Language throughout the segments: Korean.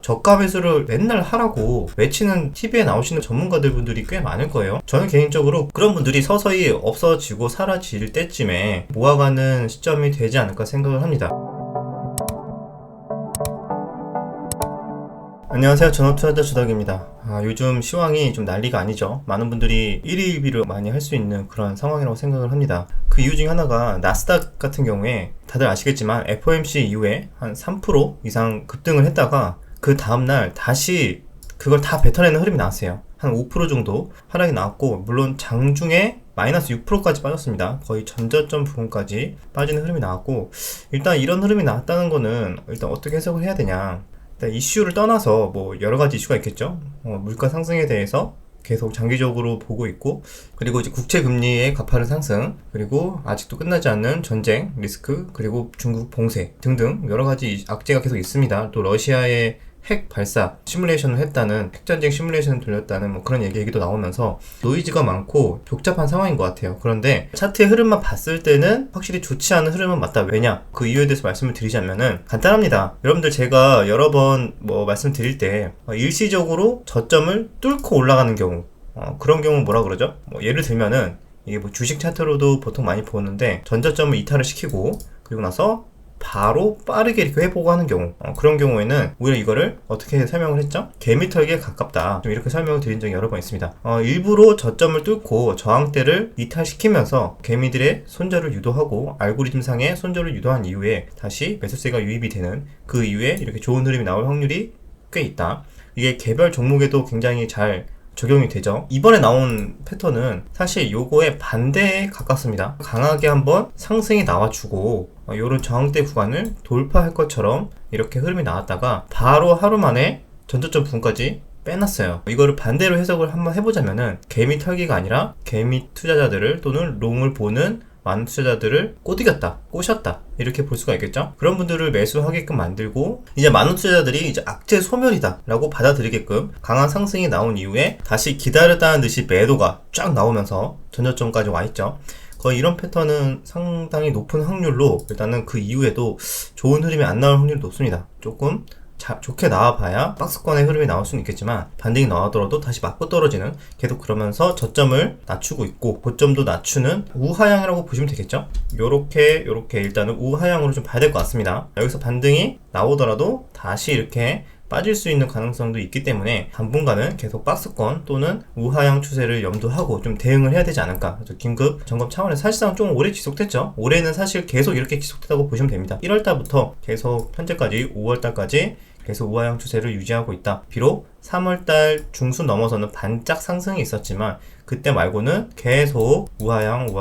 저가 매수를 맨날 하라고 외치는 TV에 나오시는 전문가들 분들이 꽤 많을 거예요. 저는 개인적으로 그런 분들이 서서히 없어지고 사라질 때쯤에 모아가는 시점이 되지 않을까 생각을 합니다. 안녕하세요. 전업투자자 주덕입니다. 요즘 시황이 좀 난리가 아니죠. 많은 분들이 일희일비를 많이 할 수 있는 그런 상황이라고 생각을 합니다. 그 이유 중에 하나가 나스닥 같은 경우에 다들 아시겠지만 FOMC 이후에 한 3% 이상 급등을 했다가 그 다음날 다시 그걸 다 뱉어내는 흐름이 나왔어요. 한 5% 정도 하락이 나왔고, 물론 장중에 마이너스 6%까지 빠졌습니다. 거의 전저점 부분까지 빠지는 흐름이 나왔고, 일단 이런 흐름이 나왔다는 거는 일단 어떻게 해석을 해야 되냐, 일단 이슈를 떠나서 뭐 여러 가지 이슈가 있겠죠. 물가 상승에 대해서 계속 장기적으로 보고 있고, 그리고 이제 국채 금리의 가파른 상승, 그리고 아직도 끝나지 않는 전쟁 리스크, 그리고 중국 봉쇄 등등 여러 가지 악재가 계속 있습니다. 또 러시아의 핵 발사 시뮬레이션을 했다는, 핵전쟁 시뮬레이션을 돌렸다는 뭐 그런 얘기도 나오면서 노이즈가 많고 복잡한 상황인 것 같아요. 그런데 차트의 흐름만 봤을 때는 확실히 좋지 않은 흐름은 맞다. 왜냐? 그 이유에 대해서 말씀을 드리자면은 간단합니다. 여러분들, 제가 여러 번 말씀드릴 때 일시적으로 저점을 뚫고 올라가는 경우, 그런 경우 뭐라 그러죠? 예를 들면은 이게 주식 차트로도 보통 많이 보는데, 전저점을 이탈을 시키고 그리고 나서 바로 빠르게 이렇게 회복하는 경우, 그런 경우에는 오히려 이거를 어떻게 설명을 했죠? 개미털기에 가깝다, 좀 이렇게 설명을 드린 적이 여러 번 있습니다. 일부러 저점을 뚫고 저항대를 이탈시키면서 개미들의 손절을 유도하고 알고리즘상의 손절을 유도한 이후에 다시 매수세가 유입이 되는, 그 이후에 이렇게 좋은 흐름이 나올 확률이 꽤 있다. 이게 개별 종목에도 굉장히 잘 적용이 되죠. 이번에 나온 패턴은 사실 요거의 반대에 가깝습니다. 강하게 한번 상승이 나와주고 요런 저항대 구간을 돌파할 것처럼 이렇게 흐름이 나왔다가 바로 하루 만에 전저점 부분까지 빼놨어요. 이거를 반대로 해석을 한번 해보자면은, 개미 털기가 아니라 개미 투자자들을 또는 롱을 보는 많은 투자자들을 꼬드겼다, 꼬셨다, 이렇게 볼 수가 있겠죠. 그런 분들을 매수하게끔 만들고, 이제 많은 투자자들이 이제 악재 소멸이다 라고 받아들이게끔 강한 상승이 나온 이후에 다시 기다렸다는 듯이 매도가 쫙 나오면서 전저점까지 와 있죠. 거의 이런 패턴은 상당히 높은 확률로 일단은 그 이후에도 좋은 흐름이 안 나올 확률이 높습니다. 조금 좋게 나와봐야 박스권의 흐름이 나올 수는 있겠지만, 반등이 나오더라도 다시 맞고 떨어지는, 계속 그러면서 저점을 낮추고 있고 고점도 낮추는 우하향이라고 보시면 되겠죠. 요렇게 일단은 우하향으로 좀 봐야 될 것 같습니다. 여기서 반등이 나오더라도 다시 이렇게 빠질 수 있는 가능성도 있기 때문에 당분간은 계속 박스권 또는 우하향 추세를 염두하고 좀 대응을 해야 되지 않을까. 긴급 점검 차원에서 사실상 좀 오래 지속됐죠. 올해는 사실 계속 이렇게 지속됐다고 보시면 됩니다. 1월달부터 계속 현재까지 5월달까지 계속 우하향 추세를 유지하고 있다. 비록 3월달 중순 넘어서는 반짝 상승이 있었지만 그때 말고는 계속 우하향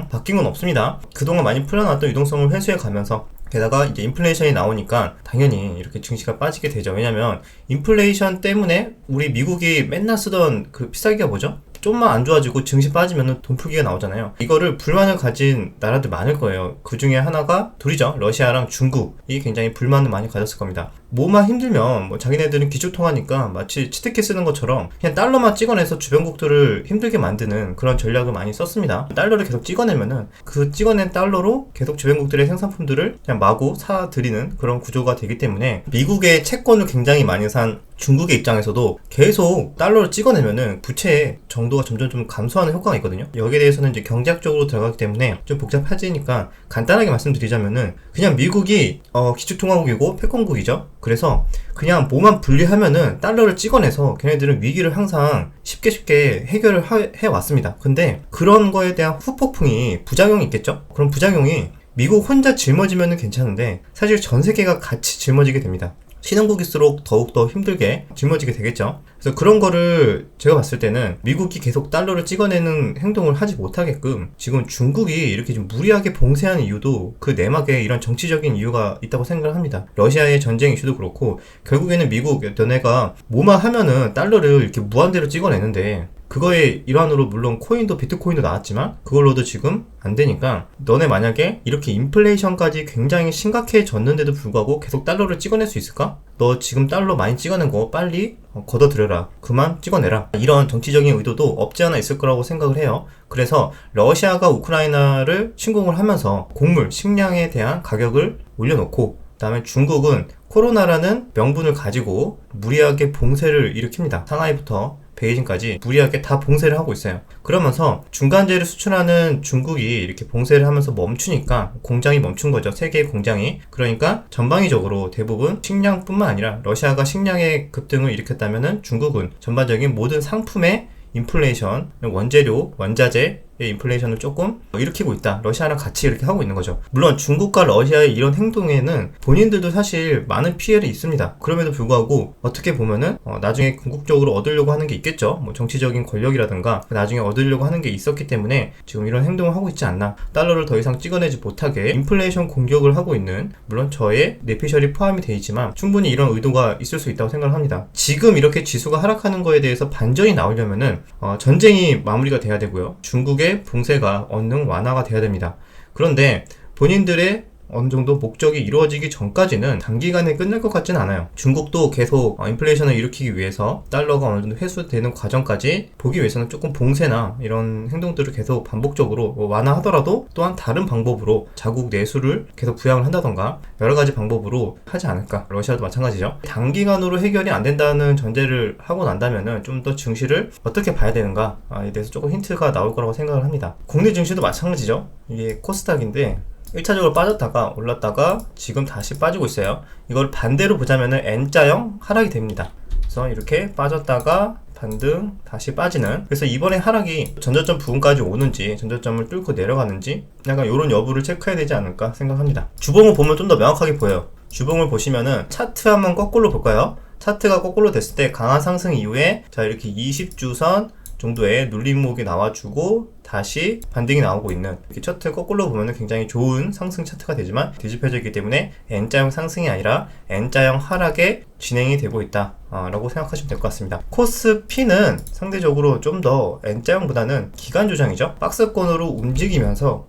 바뀐 건 없습니다. 그동안 많이 풀려놨던 유동성을 회수해 가면서, 게다가 이제 인플레이션이 나오니까 당연히 이렇게 증시가 빠지게 되죠. 왜냐면 인플레이션 때문에 우리 미국이 맨날 쓰던 그 필살기가 뭐죠? 좀만 안 좋아지고 증시 빠지면 돈 풀기가 나오잖아요. 이거를 불만을 가진 나라들 많을 거예요. 그 중에 하나가 둘이죠. 러시아랑 중국이 굉장히 불만을 많이 가졌을 겁니다. 뭐만 힘들면 자기네들은 기축통화니까 마치 치트키 쓰는 것처럼 그냥 달러만 찍어내서 주변국들을 힘들게 만드는 그런 전략을 많이 썼습니다. 달러를 계속 찍어내면은 그 찍어낸 달러로 계속 주변국들의 생산품들을 그냥 마구 사들이는 그런 구조가 되기 때문에, 미국의 채권을 굉장히 많이 산 중국의 입장에서도 계속 달러를 찍어내면은 부채의 정도가 점점 좀 감소하는 효과가 있거든요. 여기에 대해서는 이제 경제학적으로 들어가기 때문에 좀 복잡해지니까 간단하게 말씀드리자면은, 그냥 미국이 기축통화국이고 패권국이죠. 그래서 그냥 뭐만 분리하면은 달러를 찍어내서 걔네들은 위기를 항상 쉽게 해결을 해왔습니다. 근데 그런 거에 대한 후폭풍이, 부작용이 있겠죠? 그럼 부작용이 미국 혼자 짊어지면은 괜찮은데 사실 전 세계가 같이 짊어지게 됩니다. 신흥국일수록 더욱더 힘들게 짊어지게 되겠죠. 그래서 그런 거를 제가 봤을 때는 미국이 계속 달러를 찍어내는 행동을 하지 못하게끔 지금 중국이 이렇게 좀 무리하게 봉쇄하는 이유도 그 내막에 이런 정치적인 이유가 있다고 생각을 합니다. 러시아의 전쟁 이슈도 그렇고, 결국에는 미국 너네가 뭐만 하면은 달러를 이렇게 무한대로 찍어내는데, 그거의 일환으로 물론 코인도 비트코인도 나왔지만 그걸로도 지금 안 되니까, 너네 만약에 이렇게 인플레이션까지 굉장히 심각해졌는데도 불구하고 계속 달러를 찍어낼 수 있을까? 너 지금 달러 많이 찍어낸 거 빨리 걷어들여라, 그만 찍어내라, 이런 정치적인 의도도 없지 않아 있을 거라고 생각을 해요. 그래서 러시아가 우크라이나를 침공을 하면서 곡물, 식량에 대한 가격을 올려놓고, 그 다음에 중국은 코로나라는 명분을 가지고 무리하게 봉쇄를 일으킵니다. 상하이부터 베이징까지 무리하게 다 봉쇄를 하고 있어요. 그러면서 중간재를 수출하는 중국이 이렇게 봉쇄를 하면서 멈추니까 공장이 멈춘 거죠. 세계의 공장이. 그러니까 전방위적으로 대부분 식량뿐만 아니라 러시아가 식량의 급등을 일으켰다면은 중국은 전반적인 모든 상품의 인플레이션, 원재료, 원자재의 인플레이션을 조금 일으키고 있다. 러시아랑 같이 이렇게 하고 있는 거죠. 물론 중국과 러시아의 이런 행동에는 본인들도 사실 많은 피해를 입습니다. 그럼에도 불구하고 어떻게 보면은 나중에 궁극적으로 얻으려고 하는 게 있겠죠. 뭐 정치적인 권력이라든가 나중에 얻으려고 하는 게 있었기 때문에 지금 이런 행동을 하고 있지 않나. 달러를 더 이상 찍어내지 못하게 인플레이션 공격을 하고 있는, 물론 저의 내피셜이 포함이 되어 있지만 충분히 이런 의도가 있을 수 있다고 생각을 합니다. 지금 이렇게 지수가 하락하는 거에 대해서 반전이 나오려면은 전쟁이 마무리가 돼야 되고요. 중국의 봉쇄가 얼른 완화가 돼야 됩니다. 그런데 본인들의 어느 정도 목적이 이루어지기 전까지는 단기간에 끝날 것 같지는 않아요. 중국도 계속 인플레이션을 일으키기 위해서 달러가 어느 정도 회수되는 과정까지 보기 위해서는 조금 봉쇄나 이런 행동들을 계속 반복적으로 완화하더라도 또한 다른 방법으로 자국 내수를 계속 부양을 한다던가 여러 가지 방법으로 하지 않을까. 러시아도 마찬가지죠. 단기간으로 해결이 안 된다는 전제를 하고 난다면은 좀 더 증시를 어떻게 봐야 되는가에 대해서 조금 힌트가 나올 거라고 생각을 합니다. 국내 증시도 마찬가지죠. 이게 코스닥인데 1차적으로 빠졌다가 올랐다가 지금 다시 빠지고 있어요. 이걸 반대로 보자면은 N자형 하락이 됩니다. 그래서 이렇게 빠졌다가 반등 다시 빠지는, 그래서 이번에 하락이 전저점 부근까지 오는지 전저점을 뚫고 내려가는지 약간 이런 여부를 체크해야 되지 않을까 생각합니다. 주봉을 보면 좀 더 명확하게 보여요. 주봉을 보시면은 차트 한번 거꾸로 볼까요? 차트가 거꾸로 됐을 때 강한 상승 이후에 자 이렇게 20주선 정도의 눌림목이 나와주고 다시 반등이 나오고 있는, 이렇게 차트 거꾸로 보면 굉장히 좋은 상승 차트가 되지만 뒤집혀져 있기 때문에 N자형 상승이 아니라 N자형 하락에 진행이 되고 있다 라고 생각하시면 될 것 같습니다. 코스피는 상대적으로 좀 더 N자형보다는 기간 조정이죠. 박스권으로 움직이면서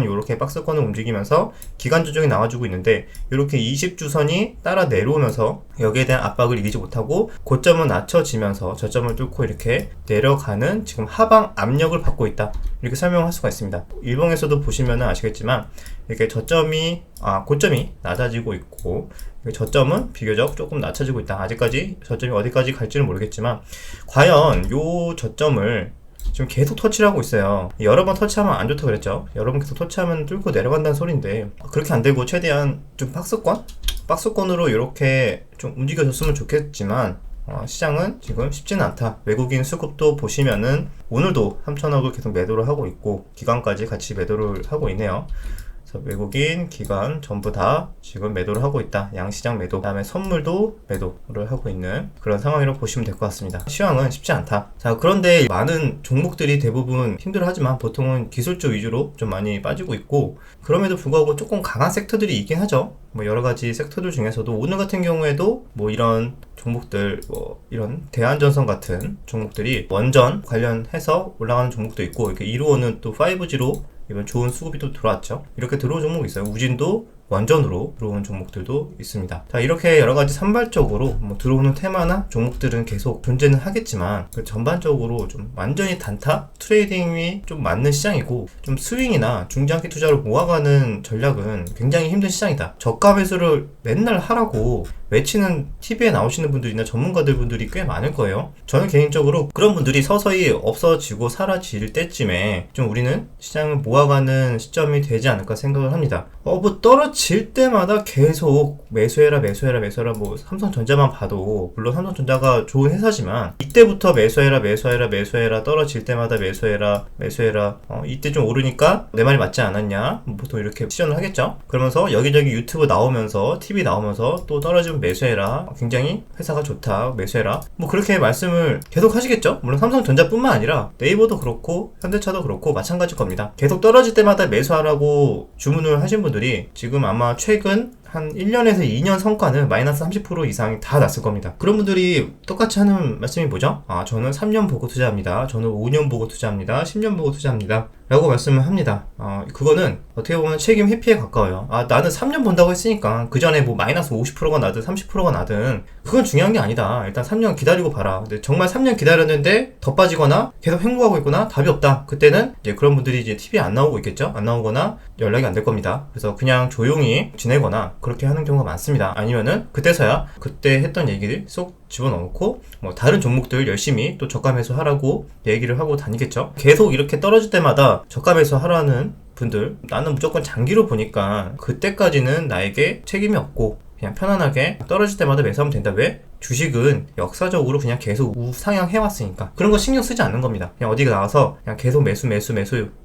이렇게 박스권을 움직이면서 기간 조정이 나와주고 있는데, 이렇게 20주선이 따라 내려오면서 여기에 대한 압박을 이기지 못하고 고점은 낮춰지면서 저점을 뚫고 이렇게 내려가는 지금 하방 압력을 받고 있다, 이렇게 설명할 수가 있습니다. 일봉에서도 보시면 아시겠지만 이렇게 고점이 낮아지고 있고 저점은 비교적 조금 낮춰지고 있다. 아직까지 저점이 어디까지 갈지는 모르겠지만 과연 요 저점을 지금 계속 터치를 하고 있어요. 여러 번 터치하면 안 좋다고 그랬죠. 여러 번 계속 터치하면 뚫고 내려간다는 소린데, 그렇게 안 되고 최대한 좀 박스권으로 이렇게 좀 움직여줬으면 좋겠지만 시장은 지금 쉽지는 않다. 외국인 수급도 보시면은 오늘도 3천억을 계속 매도를 하고 있고 기관까지 같이 매도를 하고 있네요. 그래서 외국인, 기관 전부 다 지금 매도를 하고 있다. 양시장 매도, 그 다음에 선물도 매도를 하고 있는 그런 상황이라고 보시면 될 것 같습니다. 시황은 쉽지 않다. 자, 그런데 많은 종목들이 대부분 힘들어하지만 보통은 기술주 위주로 좀 많이 빠지고 있고, 그럼에도 불구하고 조금 강한 섹터들이 있긴 하죠. 뭐 여러 가지 섹터들 중에서도 오늘 같은 경우에도 뭐 이런 종목들, 이런 대한전선 같은 종목들이 원전 관련해서 올라가는 종목도 있고, 이렇게 이루어는 또 5G로 이번 좋은 수급이 또 들어왔죠. 이렇게 들어온 종목이 있어요. 우진도 원전으로 들어오는 종목들도 있습니다. 자, 이렇게 여러가지 산발적으로 들어오는 테마나 종목들은 계속 존재는 하겠지만 전반적으로 좀 완전히 단타 트레이딩이 좀 맞는 시장이고, 좀 스윙이나 중장기 투자를 모아가는 전략은 굉장히 힘든 시장이다. 저가 매수를 맨날 하라고 외치는 TV에 나오시는 분들이나 전문가들 분들이 꽤 많을 거예요. 저는 개인적으로 그런 분들이 서서히 없어지고 사라질 때쯤에 좀 우리는 시장을 모아가는 시점이 되지 않을까 생각을 합니다. 뭐 떨어질 때마다 계속 매수해라 뭐 삼성전자만 봐도, 물론 삼성전자가 좋은 회사지만 이때부터 매수해라 떨어질 때마다 매수해라 이때 좀 오르니까 내 말이 맞지 않았냐, 보통 이렇게 시전을 하겠죠. 그러면서 여기저기 유튜브 나오면서 TV 나오면서 또 떨어지면 매수해라, 굉장히 회사가 좋다, 매수해라, 뭐 그렇게 말씀을 계속 하시겠죠. 물론 삼성전자뿐만 아니라 네이버도 그렇고 현대차도 그렇고 마찬가지일 겁니다. 계속 떨어질 때마다 매수하라고 주문을 하신 분들이 지금 아마 최근 한 1년에서 2년 성과는 마이너스 30% 이상이 다 났을 겁니다. 그런 분들이 똑같이 하는 말씀이 뭐죠? 저는 3년 보고 투자합니다. 저는 5년 보고 투자합니다. 10년 보고 투자합니다. 라고 말씀을 합니다. 그거는 어떻게 보면 책임 회피에 가까워요. 나는 3년 본다고 했으니까 그 전에 뭐 마이너스 50%가 나든 30%가 나든 그건 중요한 게 아니다. 일단 3년 기다리고 봐라. 근데 정말 3년 기다렸는데 더 빠지거나 계속 횡보하고 있거나 답이 없다. 그때는 이제 그런 분들이 이제 TV에 안 나오고 있겠죠. 안 나오거나 연락이 안 될 겁니다. 그래서 그냥 조용히 지내거나 그렇게 하는 경우가 많습니다. 아니면은 그때서야 그때 했던 얘기를 쏙 집어넣고 뭐 다른 종목들 열심히 또 저가 매수하라고 얘기를 하고 다니겠죠. 계속 이렇게 떨어질 때마다 저가 매수하라는 분들, 나는 무조건 장기로 보니까 그때까지는 나에게 책임이 없고 그냥 편안하게 떨어질 때마다 매수하면 된다. 왜? 주식은 역사적으로 그냥 계속 우상향해왔으니까 그런 거 신경 쓰지 않는 겁니다. 그냥 어디가 나와서 그냥 계속 매수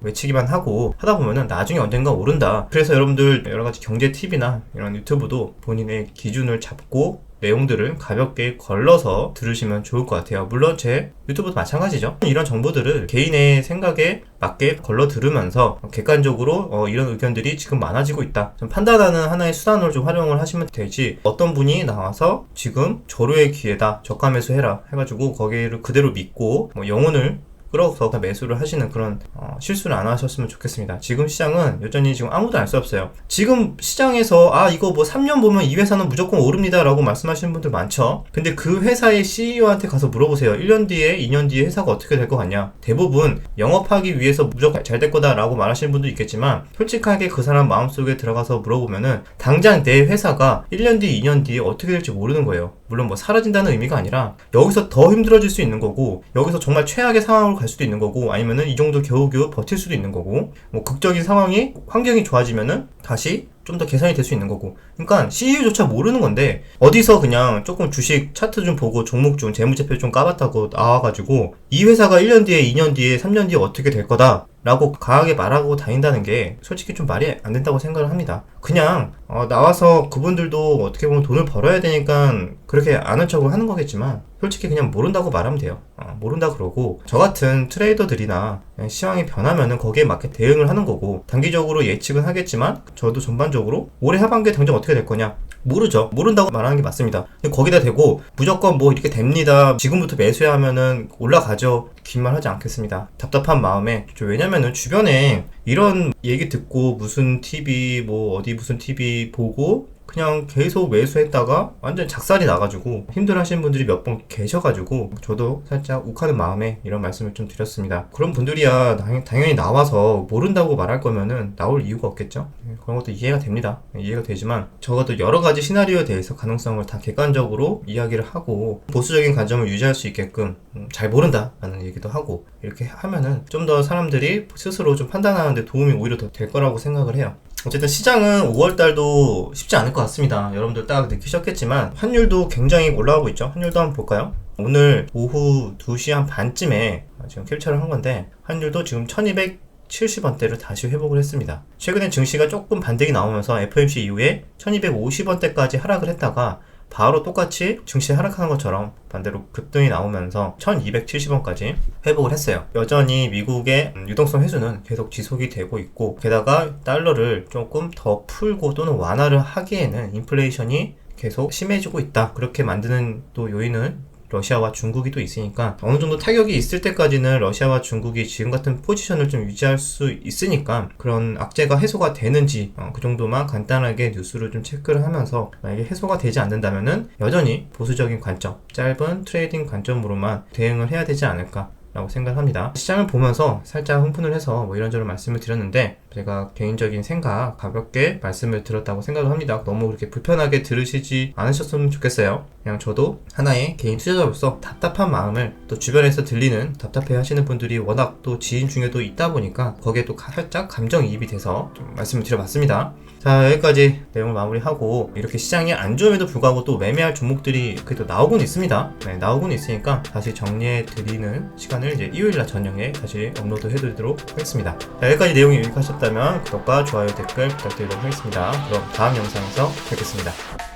외치기만 하고 하다 보면은 나중에 언젠가 오른다. 그래서 여러분들 여러가지 경제 팁이나 이런 유튜브도 본인의 기준을 잡고 내용들을 가볍게 걸러서 들으시면 좋을 것 같아요. 물론 제 유튜브도 마찬가지죠. 이런 정보들을 개인의 생각에 맞게 걸러 들으면서 객관적으로 이런 의견들이 지금 많아지고 있다. 좀 판단하는 하나의 수단으로 좀 활용을 하시면 되지, 어떤 분이 나와서 지금 절호의 기회다, 저가 매수해라 해가지고 거기를 그대로 믿고 영혼을 끌어서 매수를 하시는 그런 실수를 안 하셨으면 좋겠습니다. 지금 시장은 여전히 지금 아무도 알 수 없어요. 지금 시장에서 이거 뭐 3년 보면 이 회사는 무조건 오릅니다 라고 말씀하시는 분들 많죠. 근데 그 회사의 CEO한테 가서 물어보세요. 1년 뒤에 2년 뒤에 회사가 어떻게 될 것 같냐. 대부분 영업하기 위해서 무조건 잘 될 거다 라고 말하시는 분도 있겠지만, 솔직하게 그 사람 마음속에 들어가서 물어보면은 당장 내 회사가 1년 뒤 2년 뒤에 어떻게 될지 모르는 거예요. 물론 뭐 사라진다는 의미가 아니라 여기서 더 힘들어질 수 있는 거고, 여기서 정말 최악의 상황으로 갈 수도 있는 거고, 아니면은 이 정도 겨우겨우 버틸 수도 있는 거고, 뭐 극적인 상황이 환경이 좋아지면은 다시 좀 더 개선이 될 수 있는 거고. 그러니까 CEO조차 모르는 건데 어디서 그냥 조금 주식 차트 좀 보고 종목 좀 재무제표 좀 까봤다고 나와가지고 이 회사가 1년 뒤에 2년 뒤에 3년 뒤에 어떻게 될 거다 라고 강하게 말하고 다닌다는 게 솔직히 좀 말이 안 된다고 생각을 합니다. 그냥 나와서 그분들도 어떻게 보면 돈을 벌어야 되니까 그렇게 아는 척을 하는 거겠지만, 솔직히 그냥 모른다고 말하면 돼요. 모른다 그러고, 저 같은 트레이더들이나 시황이 변하면은 거기에 맞게 대응을 하는 거고, 단기적으로 예측은 하겠지만 저도 전반적으로 올해 하반기에 당장 어떻게 될 거냐 모르죠. 모른다고 말하는 게 맞습니다. 근데 거기다 대고 무조건 뭐 이렇게 됩니다, 지금부터 매수해야 하면은 올라가죠, 긴 말 하지 않겠습니다. 답답한 마음에. 왜냐면은 주변에 이런 얘기 듣고 무슨 TV 뭐 어디 무슨 TV 보고 그냥 계속 매수했다가 완전 작살이 나가지고 힘들어하시는 분들이 몇 번 계셔가지고 저도 살짝 욱하는 마음에 이런 말씀을 좀 드렸습니다. 그런 분들이야 당연히 나와서 모른다고 말할 거면은 나올 이유가 없겠죠. 그런 것도 이해가 됩니다. 이해가 되지만 적어도 여러 가지 시나리오에 대해서 가능성을 다 객관적으로 이야기를 하고 보수적인 관점을 유지할 수 있게끔 잘 모른다 라는 얘기도 하고, 이렇게 하면은 좀 더 사람들이 스스로 좀 판단하는데 도움이 오히려 더 될 거라고 생각을 해요. 어쨌든 시장은 5월달도 쉽지 않을 것 같습니다. 여러분들 딱 느끼셨겠지만 환율도 굉장히 올라가고 있죠. 환율도 한번 볼까요? 오늘 오후 2시 한 반쯤에 지금 캡처를 한 건데, 환율도 지금 1270원대를 다시 회복을 했습니다. 최근에 증시가 조금 반등이 나오면서 FOMC 이후에 1250원대까지 하락을 했다가 바로 똑같이 증시 하락하는 것처럼 반대로 급등이 나오면서 1270원까지 회복을 했어요. 여전히 미국의 유동성 회수는 계속 지속이 되고 있고, 게다가 달러를 조금 더 풀고 또는 완화를 하기에는 인플레이션이 계속 심해지고 있다. 그렇게 만드는 또 요인은 러시아와 중국이 또 있으니까 어느 정도 타격이 있을 때까지는 러시아와 중국이 지금 같은 포지션을 좀 유지할 수 있으니까 그런 악재가 해소가 되는지 그 정도만 간단하게 뉴스를 좀 체크를 하면서, 만약에 해소가 되지 않는다면은 여전히 보수적인 관점, 짧은 트레이딩 관점으로만 대응을 해야 되지 않을까 라고 생각합니다. 시장을 보면서 살짝 흥분을 해서 뭐 이런저런 말씀을 드렸는데, 제가 개인적인 생각 가볍게 말씀을 드렸다고 생각을 합니다. 너무 그렇게 불편하게 들으시지 않으셨으면 좋겠어요. 그냥 저도 하나의 개인 투자자로서 답답한 마음을, 또 주변에서 들리는 답답해 하시는 분들이 워낙 또 지인 중에도 있다 보니까 거기에 또 살짝 감정이입이 돼서 좀 말씀을 드려봤습니다. 자, 여기까지 내용을 마무리하고, 이렇게 시장이 안 좋음에도 불구하고 또 매매할 종목들이 그래도 나오곤 있습니다. 네, 나오곤 있으니까 다시 정리해 드리는 시간을 이제 일요일날 저녁에 다시 업로드 해드리도록 하겠습니다. 자, 여기까지 내용이 유익하셨다면 구독과 좋아요, 댓글 부탁드리도록 하겠습니다. 그럼 다음 영상에서 뵙겠습니다.